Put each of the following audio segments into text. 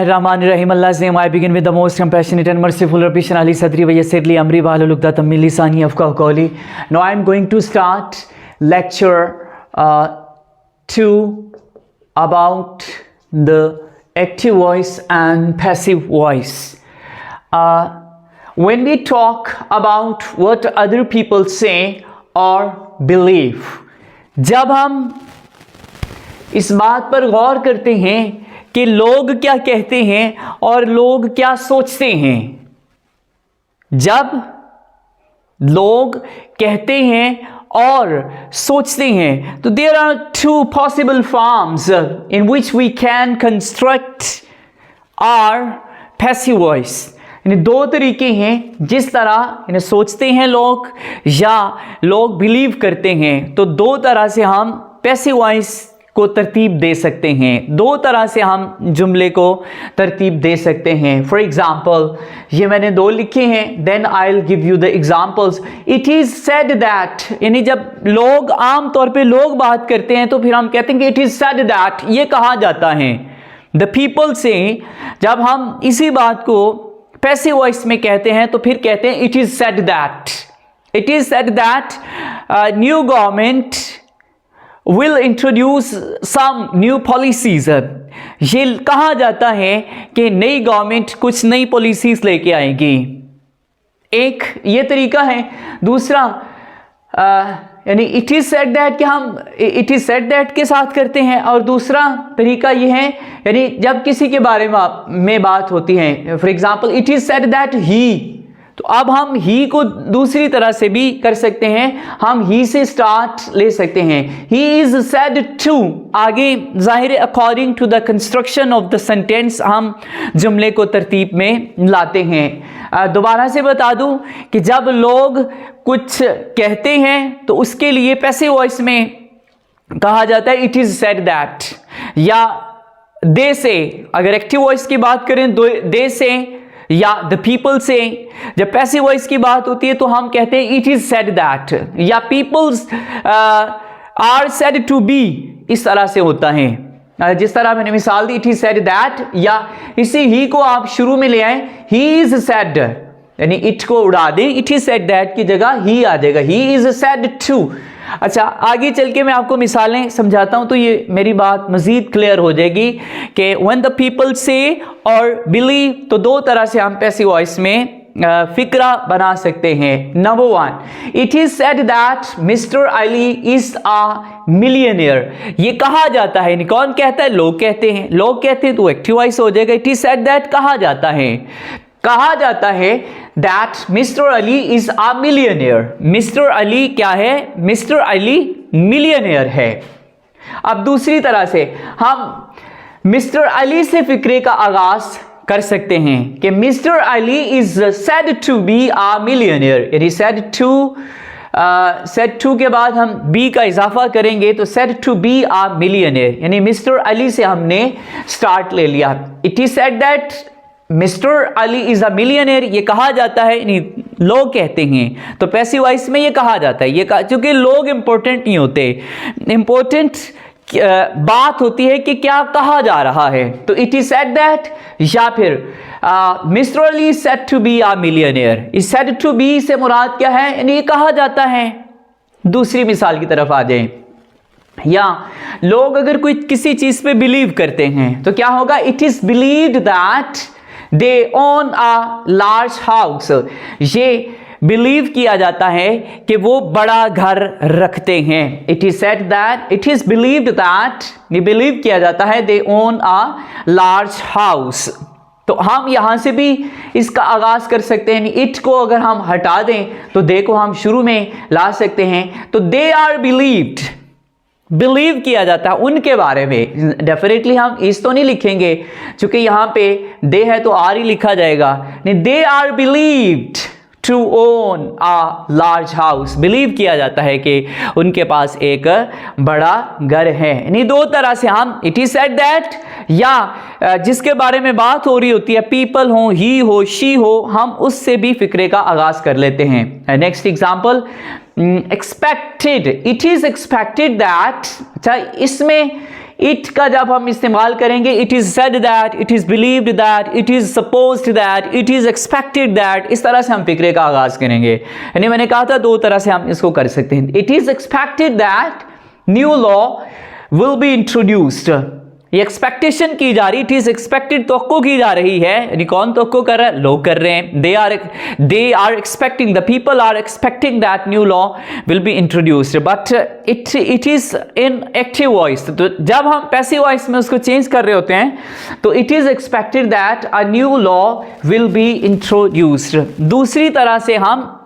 Bismillahirrahmanirrahim. Allah's name I begin with the most compassionate and merciful. Rabbi shrah li sadri wa yassir li amri wahlul uqdatam min lisani yafqahu qawli. Now I am going to start lecture 2 about the active voice and passive voice. When we talk about what other people say or believe, जब हम इस बात पर गौर करते हैं कि लोग क्या कहते हैं और लोग क्या सोचते हैं, जब लोग कहते हैं और सोचते हैं, तो there are two possible forms in which we can construct our passive voice. यानी दो तरीके हैं जिस तरह इन्हें सोचते हैं लोग या लोग बिलीव करते हैं, तो दो तरह से हम पैसिव वॉइस को तरतीब दे सकते हैं, दो तरह से हम जुमले को तरतीब दे सकते हैं. फॉर एग्जाम्पल, ये मैंने दो लिखे हैं, then I will give you the examples. It is said that, यानी जब लोग आम तौर पे लोग बात करते हैं तो फिर हम कहते हैं कि इट इज़ सेड दैट, ये कहा जाता है. द पीपल से जब हम इसी बात को पैसिव वॉइस में कहते हैं तो फिर कहते हैं it is said that. It is said that new government will introduce some new policies. ये कहा जाता है कि नई गवर्नमेंट कुछ नई पॉलिसीज लेके आएगी. एक ये तरीका है. दूसरा यानी इट इज़ सेड दैट कि हम इट इज़ सेड दैट के साथ करते हैं, और दूसरा तरीका ये है यानी जब किसी के बारे में बात होती है. For example, it is said that he, तो अब हम ही को दूसरी तरह से भी कर सकते हैं, हम ही से स्टार्ट ले सकते हैं. ही इज सेड टू, आगे जाहिर according to the construction of the sentence हम जुमले को तरतीब में लाते हैं. दोबारा से बता दूं कि जब लोग कुछ कहते हैं तो उसके लिए पैसिव वॉइस में कहा जाता है इट इज सेड दैट, या दे से. अगर एक्टिव वॉइस की बात करें दे से या द पीपल से. जब पैसिव वॉइस की बात होती है तो हम कहते हैं इट इज सेड दैट, या peoples are said to be. इस तरह से होता है. जिस तरह मैंने मिसाल दी, इट इज सेड दैट, या इसी ही को आप शुरू में ले आए, ही इज सेड, यानी इट को उड़ा दें, इट इज सेड दैट की जगह ही आ जाएगा, ही इज सेड टू. अच्छा, आगे चल के मैं आपको मिसालें समझाता हूं तो ये मेरी बात मजीद क्लियर हो जाएगी कि व्हेन द पीपल से और बिलीव, तो दो तरह से हम पैसिव वॉइस में फिक्रा बना सकते हैं. Number 1, it is said that mister Ali is a millionaire. ये कहा जाता है, यानी कौन कहता है? लोग कहते हैं. लोग कहते हैं तो एक्टिव वॉइस हो जाएगा. इट इज सेड दैट कहा जाता है, कहा जाता है that mister Ali is a millionaire. Mister Ali क्या है? मिस्टर अली मिलियनियर है. अब दूसरी तरह से हम मिस्टर अली से फिक्रे का आगाज कर सकते हैं कि mister Ali is said to be a millionaire. यानी सेड टू के बाद हम बी का इजाफा करेंगे तो said to be a millionaire, यानी मिस्टर अली से हमने स्टार्ट ले लिया. It is said that mister Ali is a millionaire, ये कहा जाता है, यानी लोग कहते हैं, तो पैसिव वॉइस में ये कहा जाता है. ये क्योंकि लोग इंपॉर्टेंट नहीं होते, इंपॉर्टेंट बात होती है कि क्या कहा जा रहा है. तो इट इज सेड दैट, या फिर mister Ali is said to be a millionaire. Is said to be से मुराद क्या है? यानी ये कहा जाता है. दूसरी मिसाल की तरफ आ जाए, या लोग अगर कोई किसी चीज पे बिलीव करते हैं तो क्या होगा? It is believed that they own a large house. ये बिलीव किया जाता है कि वो बड़ा घर रखते हैं. It is said that, it is believed that, ये बिलीव किया जाता है दे ओन अ लार्ज हाउस. तो हम यहां से भी इसका आगाज कर सकते हैं. इट को अगर हम हटा दें तो दे को हम शुरू में ला सकते हैं. तो दे आर बिलीव्ड, बिलीव किया जाता है उनके बारे में. डेफिनेटली हम इस तो नहीं लिखेंगे, क्योंकि यहां पे दे है तो आर ही लिखा जाएगा. They are believed to own a large house. Believe किया जाता है कि उनके पास एक बड़ा घर है. यानी दो तरह से हम इट इज सेड दैट, या जिसके बारे में बात हो रही होती है, पीपल हो, ही हो, शी हो, हम उससे भी फिक्रे का आगाज कर लेते हैं. Next example, expected. It is expected that. अच्छा, इसमें इट का जब हम इस्तेमाल करेंगे, it is said that, it is believed that, it is supposed that, it is expected that, इस तरह से हम फिक्रे का आगाज करेंगे। यानी मैंने कहा था दो तरह से हम इसको कर सकते हैं। It is expected that new law will be introduced, ये एक्सपेक्टेशन की जा रही, इट इज एक्सपेक्टेड, तवक्को की जा रही है। यानी कौन तवक्को कर रहा है? लोग कर रहे हैं। They are expecting, the people are expecting that new law will be introduced, but it is in active voice. तो जब हम पैसिव वॉइस में उसको चेंज कर रहे होते हैं तो it is expected that a new law will be introduced. दूसरी तरह से हम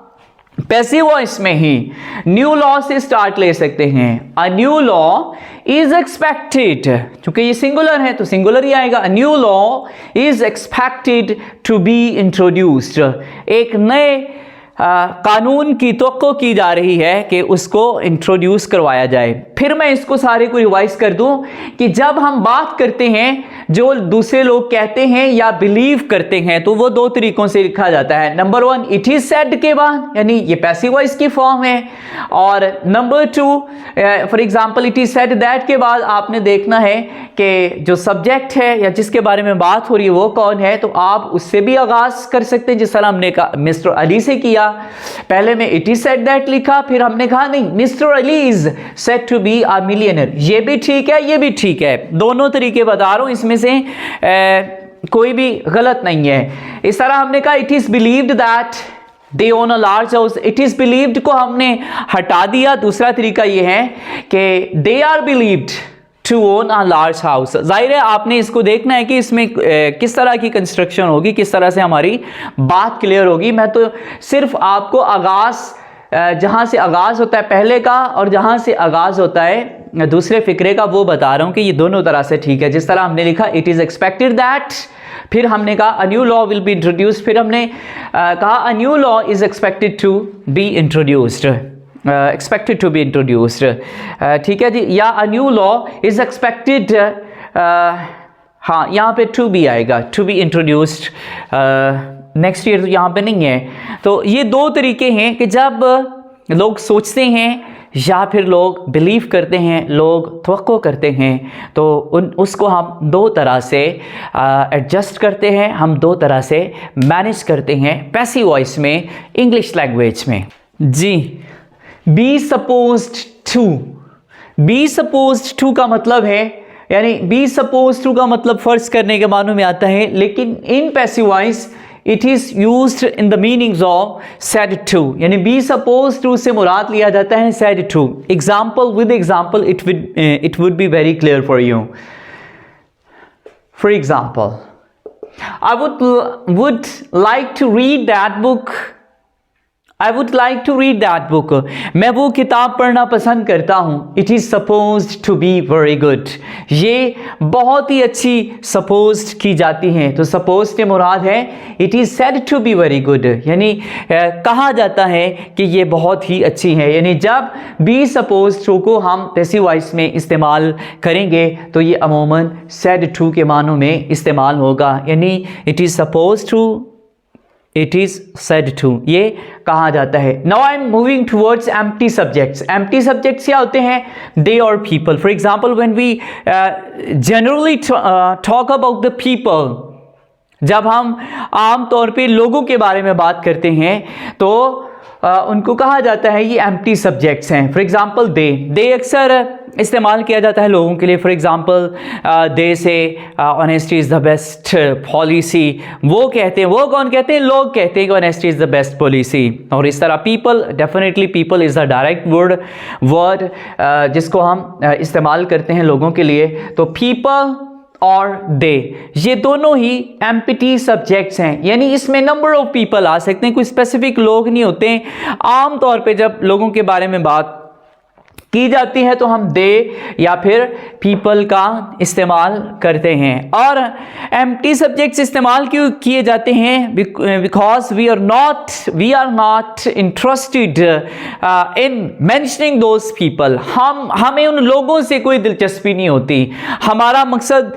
पैसिव वॉइस में ही न्यू लॉ से स्टार्ट ले सकते हैं। A new law is expected, क्योंकि ये सिंगुलर है तो सिंगुलर ही आएगा। A new law is expected to be introduced, एक नए कानून की तवक्को की जा रही है कि उसको इंट्रोड्यूस करवाया जाए। फिर मैं इसको सारे को रिवाइज कर दूं कि जब हम बात करते हैं जो दूसरे लोग कहते हैं या बिलीव करते हैं तो वो दो तरीकों से लिखा जाता है। नंबर 1 इट इज सेड के बाद, यानी ये पैसिव वॉइस की फॉर्म है, और number 2 for example it is said that के बाद आपने देखना है कि जो सब्जेक्ट है या जिसके बारे में बात हो रही है वो कौन है, तो आप उससे भी आगाज कर सकते हैं। जिस तरह हमने कहा मिस्टर अली से किया, पहले में इट इज सेड दैट लिखा, फिर हमने कहा नहीं mister Ali is said to be a millionaire. ये भी ठीक है, ये भी ठीक है, दोनों तरीके बता रहा हूं, इसमें से कोई भी गलत नहीं है। इस तरह हमने कहा it is believed that they own a large house, it is believed को हमने हटा दिया। दूसरा तरीका यह है कि they are believed to own a large house. जाहिर है आपने इसको देखना है कि इसमें किस तरह की कंस्ट्रक्शन होगी, किस तरह से हमारी बात क्लियर होगी। मैं तो सिर्फ आपको आगाज जहां से आगाज होता है पहले का और जहां से आगाज होता है दूसरे फिक्रे का वो बता रहा हूं कि ये दोनों तरह से ठीक है। जिस तरह हमने लिखा इट इज एक्सपेक्टेड दैट, फिर हमने कहा a new law will be introduced, फिर हमने कहा a new law is expected to be introduced, expected to be introduced, ठीक है जी। या a new law is expected, हाँ यहाँ पे to be आएगा, to be introduced next year, तो यहाँ पे नहीं है। तो ये दो तरीके हैं कि जब लोग सोचते हैं या फिर लोग बिलीव करते हैं, लोग तवक्को करते हैं, तो उसको हम दो तरह से एडजस्ट करते हैं, हम दो तरह से मैनेज करते हैं पैसिव वॉइस में, इंग्लिश लैंग्वेज में जी। Be supposed to, be supposed to का मतलब है, यानी बी सपोज्ड टू का मतलब फर्ज करने के मानों में आता है, लेकिन in passive voice it is used in the meanings of said to, यानी बी सपोज्ड टू से मुराद लिया जाता है said to. Example with example it would be very clear for you. For example I would like to read that book, I would like to read that book. मैं वो किताब पढ़ना पसंद करता हूँ। It is supposed to be very good. ये बहुत ही अच्छी supposed की जाती हैं, तो supposed से मुराद है it is said to be very good, यानी कहा जाता है कि ये बहुत ही अच्छी है। यानी जब be supposed to को हम पैसिव वॉइस में इस्तेमाल करेंगे तो ये अमूमन said to के मानों में इस्तेमाल होगा, यानी it is supposed to, it is said to, ये कहा जाता है। Now I am moving towards empty subjects. Empty subjects क्या होते हैं? दे और people. For example when we generally talk about the people, जब हम आम तौर पे लोगों के बारे में बात करते हैं तो उनको कहा जाता है ये एम्प्टी सब्जेक्ट्स हैं। फॉर एग्जाम्पल दे अक्सर इस्तेमाल किया जाता है लोगों के लिए। फॉर एग्जाम्पल दे से honesty is the best policy, वो कहते हैं, वो कौन कहते हैं? लोग कहते हैं कि honesty is the best policy. और इस तरह people, definitely people is the direct word जिसको हम इस्तेमाल करते हैं लोगों के लिए। तो पीपल और दे, ये दोनों ही एम्प्टी सब्जेक्ट्स हैं, यानी इसमें नंबर ऑफ पीपल आ सकते हैं, कोई स्पेसिफिक लोग नहीं होते। आम तौर पे जब लोगों के बारे में बात की जाती है तो हम दे या फिर पीपल का इस्तेमाल करते हैं। और एम्प्टी सब्जेक्ट्स इस्तेमाल क्यों किए जाते हैं? Because we are not interested in mentioning those people. हमें उन लोगों से कोई दिलचस्पी नहीं होती, हमारा मकसद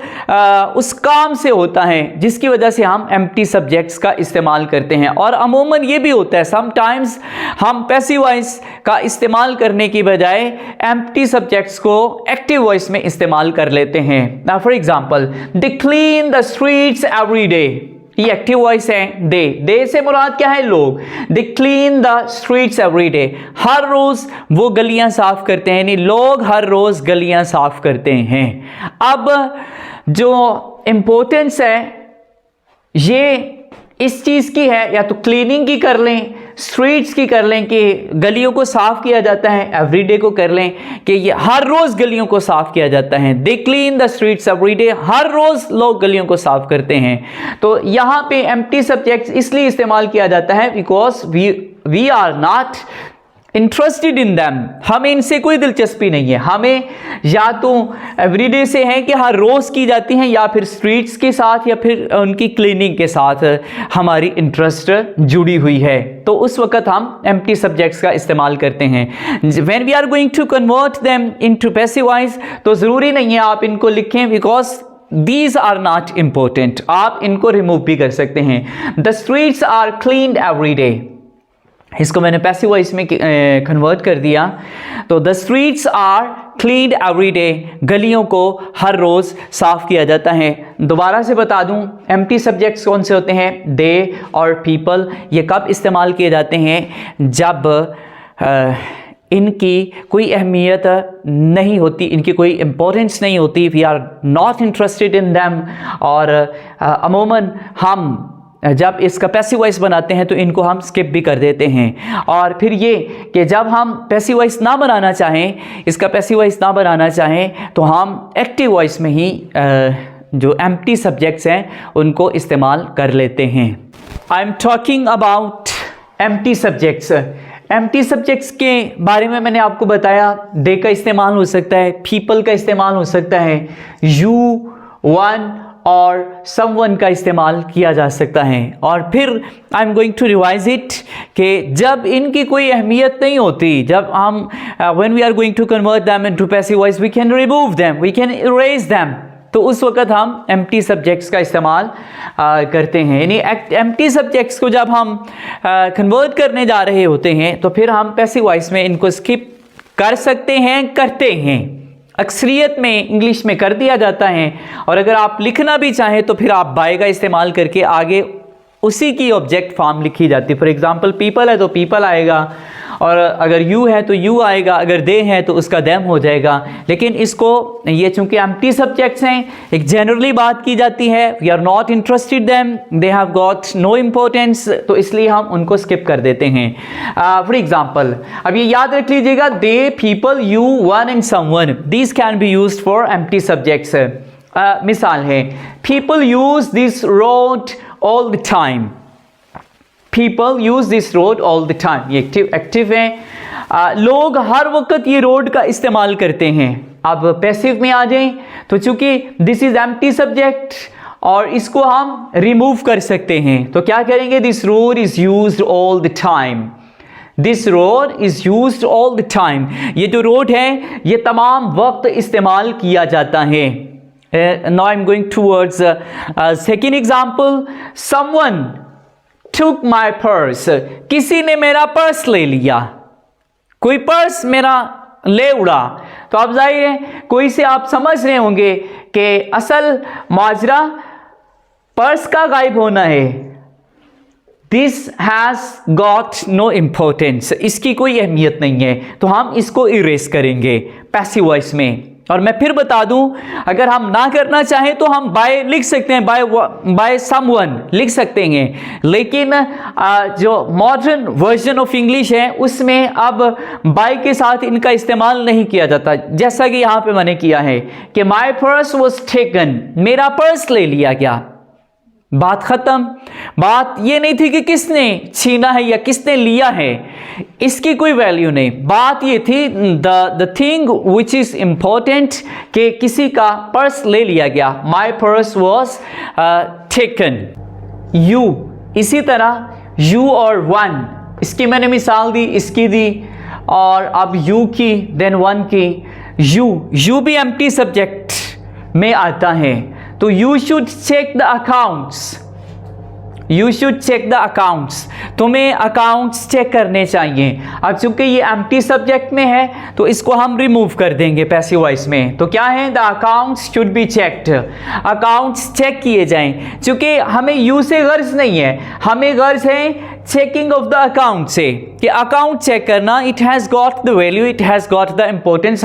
उस काम से होता है जिसकी वजह से हम एम्प्टी सब्जेक्ट्स का इस्तेमाल करते हैं। और अमूमन ये भी होता है समटाइम्स हम पैसिव वॉइस का इस्तेमाल करने की बजाय एम्प्टी सब्जेक्ट्स को एक्टिव वॉइस में इस्तेमाल कर लेते हैं। Now for example, they clean the streets every day, ये एक्टिव वॉइस है। दे से मुराद क्या है? लोग। They clean the streets every day, हर रोज वो गलियां साफ करते हैं, यानी लोग हर रोज गलियां साफ करते हैं। अब जो इंपॉर्टेंस है ये इस चीज़ की है, या तो क्लीनिंग की कर लें, स्ट्रीट्स की कर लें कि गलियों को साफ़ किया जाता है, एवरीडे को कर लें कि ये हर रोज़ गलियों को साफ़ किया जाता है। They clean the streets everyday, हर रोज़ लोग गलियों को साफ़ करते हैं। तो यहाँ पे एम्प्टी सब्जेक्ट्स इसलिए इस्तेमाल किया जाता है because we are not interested in them, हमें इनसे कोई दिलचस्पी नहीं है। हमें या तो एवरीडे से है कि हर रोज़ की जाती हैं, या फिर स्ट्रीट्स के साथ या फिर उनकी क्लीनिंग के साथ हमारी इंटरेस्ट जुड़ी हुई है, तो उस वक्त हम एम्प्टी सब्जेक्ट्स का इस्तेमाल करते हैं। When we are going to convert them into passive voice, तो ज़रूरी नहीं है आप इनको लिखें because These are not important, आप इनको रिमूव भी कर सकते हैं। The streets are cleaned every day, इसको मैंने पैसिव वॉइस में कन्वर्ट कर दिया, तो the streets are cleaned every day, गलियों को हर रोज़ साफ़ किया जाता है। दोबारा से बता दूं, एम्प्टी सब्जेक्ट्स कौन से होते हैं? दे और पीपल। ये कब इस्तेमाल किए जाते हैं? जब इनकी कोई अहमियत नहीं होती, इनकी कोई इम्पोर्टेंस नहीं होती, we are not interested in them. और अमूमन हम जब इसका पैसिव वॉइस बनाते हैं तो इनको हम स्किप भी कर देते हैं। और फिर ये कि जब हम पैसिव वॉइस ना बनाना चाहें, इसका पैसिव वॉइस ना बनाना चाहें, तो हम एक्टिव वॉइस में ही जो एम्प्टी सब्जेक्ट्स हैं उनको इस्तेमाल कर लेते हैं। I am talking about empty subjects. Empty subjects के बारे में मैंने आपको बताया, दे का इस्तेमाल हो सकता है, पीपल का इस्तेमाल हो सकता है, यू, वन और समवन का इस्तेमाल किया जा सकता है। और फिर I am going to revise it कि जब इनकी कोई अहमियत नहीं होती, जब हम when we are going to convert them into passive voice, we can remove them, we can erase them, तो उस वक्त हम एम्प्टी सब्जेक्ट्स का इस्तेमाल करते हैं। यानी एम्प्टी सब्जेक्ट्स को जब हम कन्वर्ट करने जा रहे होते हैं तो फिर हम पैसिव वॉइस में इनको स्किप कर सकते हैं, करते हैं। अक्सरियत में इंग्लिश में कर दिया जाता है, और अगर आप लिखना भी चाहें तो फिर आप बाय का इस्तेमाल करके आगे उसी की ऑब्जेक्ट फॉर्म लिखी जाती है। फॉर एग्जांपल पीपल है तो पीपल आएगा, और अगर यू है तो यू आएगा, अगर दे है तो उसका देम हो जाएगा। लेकिन इसको ये चूंकि एम्प्टी सब्जेक्ट्स हैं, एक जनरली बात की जाती है, we are not interested them, they have got no importance, तो इसलिए हम उनको स्किप कर देते हैं। फॉर एग्जांपल, अब ये याद रख लीजिएगा, they, people, you, one and someone, these can be used for empty subjects. मिसाल है, people use this road all the time, people use this road all the time, ये एक्टिव है। लोग हर वक्त ये रोड का इस्तेमाल करते हैं। अब पैसिव में आ जाएं तो चूंकि दिस इज एम्प्टी सब्जेक्ट और इसको हम रिमूव कर सकते हैं, तो क्या करेंगे? This road is used all the time, this road is used all the time, ये जो रोड है ये तमाम वक्त इस्तेमाल किया जाता है। Now I am going towards second example, someone took my purse, किसी ने मेरा पर्स ले लिया, कोई पर्स मेरा ले उड़ा। तो अब जाहिर है कोई से आप समझ रहे होंगे कि असल माजरा पर्स का गायब होना है। This has got no importance, इसकी कोई अहमियत नहीं है, तो हम इसको इरेज करेंगे पैसिव वॉइस में। और मैं फिर बता दूं, अगर हम ना करना चाहें तो हम बाय लिख सकते हैं, बाय समवन लिख सकते हैं, लेकिन जो मॉडर्न वर्जन ऑफ इंग्लिश है उसमें अब बाय के साथ इनका इस्तेमाल नहीं किया जाता, जैसा कि यहाँ पे मैंने किया है कि माई पर्स वॉज टेकन, मेरा पर्स ले लिया गया, बात खत्म। बात ये नहीं थी कि किसने छीना है या किसने लिया है, इसकी कोई वैल्यू नहीं। बात ये थी the thing which is important कि किसी का पर्स ले लिया गया, माई पर्स वॉज टेकन। यू, इसी तरह यू और वन, इसकी मैंने मिसाल दी, इसकी दी, और अब यू की, देन वन की। यू भी एम्प्टी सब्जेक्ट में आता है, तो you should check the accounts, you should check the accounts, तुम्हें अकाउंट्स चेक करने चाहिए। अब चूंकि ये एम्प्टी सब्जेक्ट में है तो इसको हम रिमूव कर देंगे पैसिव वॉइस में। तो क्या है, the accounts should be checked, accounts check किए जाएं। चूंकि हमें यू से गर्ज नहीं है, हमें गर्ज है चेकिंग ऑफ द अकाउंट से, कि अकाउंट चेक करना, it has got the value, it has got the importance.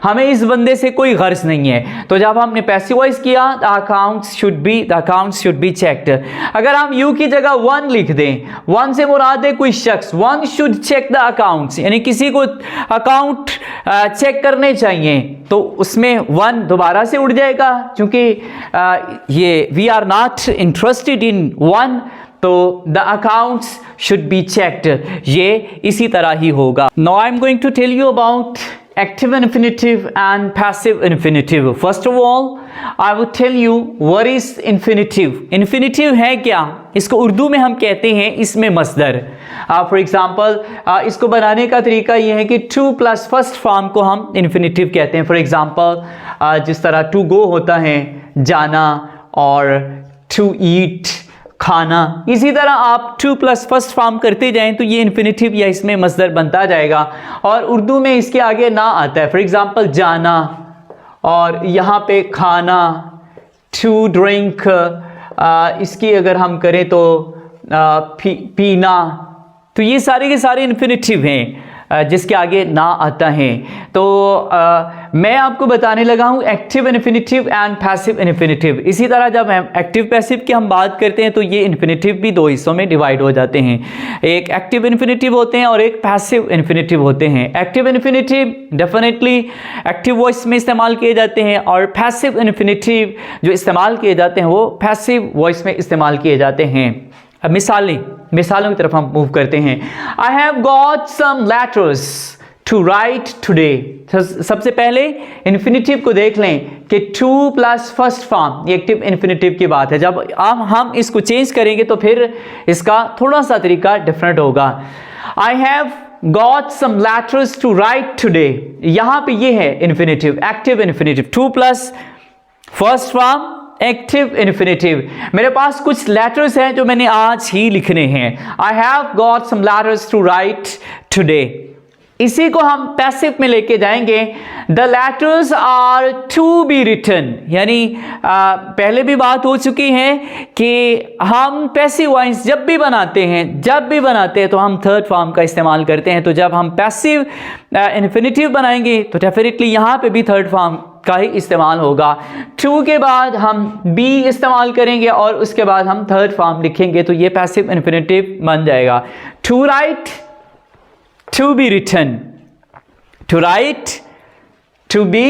हमें इस बंदे से कोई गर्ज नहीं है। तो जब हमने पैसिव वॉइस किया, the accounts should be checked. अगर हम यू की जगह वन लिख दें, वन से मुराद है कोई शख्स, one should check the accounts, यानी किसी को अकाउंट चेक करने चाहिए, तो उसमें वन दोबारा से उड़ जाएगा, क्योंकि ये we are not interested in one, तो the accounts should be checked, ये इसी तरह ही होगा। Now I am going to tell you about active infinitive and passive infinitive. First of all, I will tell you what is infinitive. Infinitive है क्या? इसको उर्दू में हम कहते हैं इसमें मस्दर। फॉर एग्जाम्पल इसको बनाने का तरीका ये है कि टू प्लस फर्स्ट फॉर्म को हम इन्फिनेटिव कहते हैं। फॉर एग्जाम्पल जिस तरह टू गो होता है जाना, और टू ईट खाना, इसी तरह आप टू प्लस फर्स्ट फॉर्म करते जाएं तो ये इन्फिनेटिव या इसमें मस्दर बनता जाएगा, और उर्दू में इसके आगे ना आता है। फॉर एग्जांपल जाना, और यहाँ पे खाना, टू ड्रिंक, इसकी अगर हम करें तो पीना, तो ये सारे के सारे इन्फिनेटिव हैं जिसके आगे ना आता है। तो मैं आपको बताने लगा हूँ active infinitive and passive infinitive. इसी तरह जब हम एक्टिव पैसिव की हम बात करते हैं तो ये इन्फिनेटिव भी दो हिस्सों में डिवाइड हो जाते हैं, एक एक्टिव इन्फिनेटिव होते हैं और एक पैसिव इन्फिनेटिव होते हैं। Active infinitive definitely active voice में इस्तेमाल किए जाते हैं, और पैसिव इन्फिनेटिव जो इस्तेमाल किए जाते हैं वो पैसिव वॉइस में इस्तेमाल किए जाते हैं। अब मिसालों की तरफ हम मूव करते हैं। I have got some letters to write today. सबसे पहले इन्फिनेटिव को देख लें कि टू प्लस फर्स्ट फॉर्म, ये एक्टिव इन्फिनेटिव की बात है। जब अब हम इसको चेंज करेंगे तो फिर इसका थोड़ा सा तरीका डिफरेंट होगा। I have got some letters to write today, यहां पे ये है infinitive, active infinitive, to plus first form active infinitive. मेरे पास कुछ लेटर्स हैं जो मैंने आज ही लिखने हैं। I have got some letters to write today. इसी को हम पैसिव में लेके जाएंगे। The letters are to be written, यानी पहले भी बात हो चुकी है कि हम पैसिव वॉइस जब भी बनाते हैं तो हम थर्ड फॉर्म का इस्तेमाल करते हैं। तो जब हम पैसिव इन्फिनेटिव बनाएंगे तो डेफिनेटली यहाँ पे भी थर्ड फॉर्म का ही इस्तेमाल होगा। टू के बाद हम बी इस्तेमाल करेंगे और उसके बाद हम थर्ड फॉर्म लिखेंगे, तो ये पैसिव इन्फिनेटिव बन जाएगा। To write, to be written, to write, to be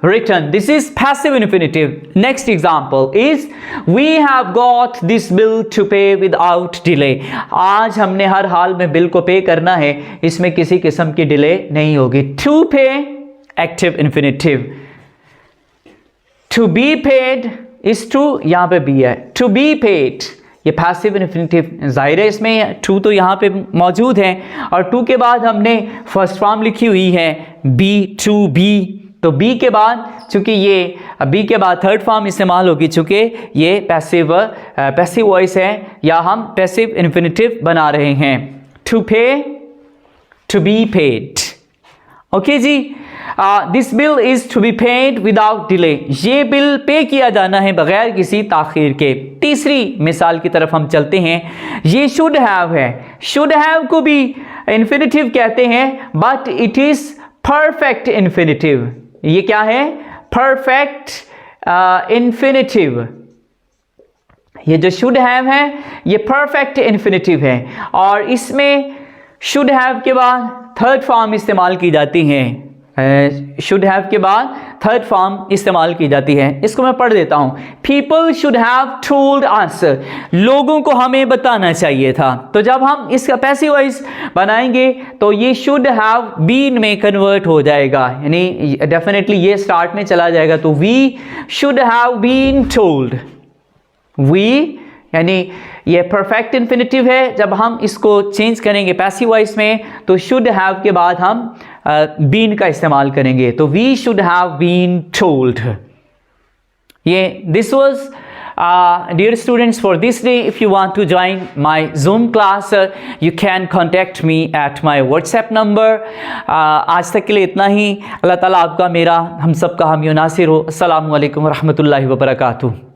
written. This is passive infinitive. Next example is we have got this bill to pay without delay. आज हमने हर हाल में बिल को पे करना है, इसमें किसी किस्म की डिले नहीं होगी। To pay active infinitive. To be paid is to, यहाँ पे be है, to be paid ये पैसिव इन्फिनेटिव, जाहिर है इसमें टू तो यहाँ पे मौजूद है और टू के बाद हमने फर्स्ट फॉर्म लिखी हुई है बी, टू बी। तो बी के बाद चूंकि ये बी के बाद थर्ड फॉर्म इस्तेमाल होगी, चूंकि ये पैसिव वॉइस है या हम पैसिव इन्फिनेटिव बना रहे हैं। To pay, to be paid. Okay जी, this bill is to be paid without delay. ये बिल पे किया जाना है बगैर किसी ताखीर के। तीसरी मिसाल की तरफ हम चलते हैं। ये शुड हैव है, शुड हैव को भी इन्फिनेटिव कहते हैं but it is perfect infinitive. ये क्या है? Perfect infinitive. ये जो शुड हैव है ये परफेक्ट इन्फिनेटिव है और इसमें शुड हैव के बाद थर्ड फॉर्म इस्तेमाल की जाती है। शुड हैव के बाद थर्ड फॉर्म इस्तेमाल की जाती है। इसको मैं पढ़ देता हूं। People should have told us, लोगों को हमें बताना चाहिए था। तो जब हम इसका पैसिव वॉइस बनाएंगे तो ये शुड हैव बीन में कन्वर्ट हो जाएगा, यानी डेफिनेटली ये स्टार्ट में चला जाएगा। तो we should have been told, we यानी ये परफेक्ट इन्फिनेटिव है। जब हम इसको चेंज करेंगे पैसिव वॉइस में तो शुड हैव के बाद हम बीन का इस्तेमाल करेंगे। तो we should have been told. ये this was Dear students, for this day, if you want to join my Zoom class, you can contact me at my WhatsApp number. आज तक के लिए इतना ही. अल्लाह ताला आपका, मेरा, हम सब का हामी नासिर हो. अस्सलामु अलैकुम व रहमतुल्लाहि व बरकातुहू.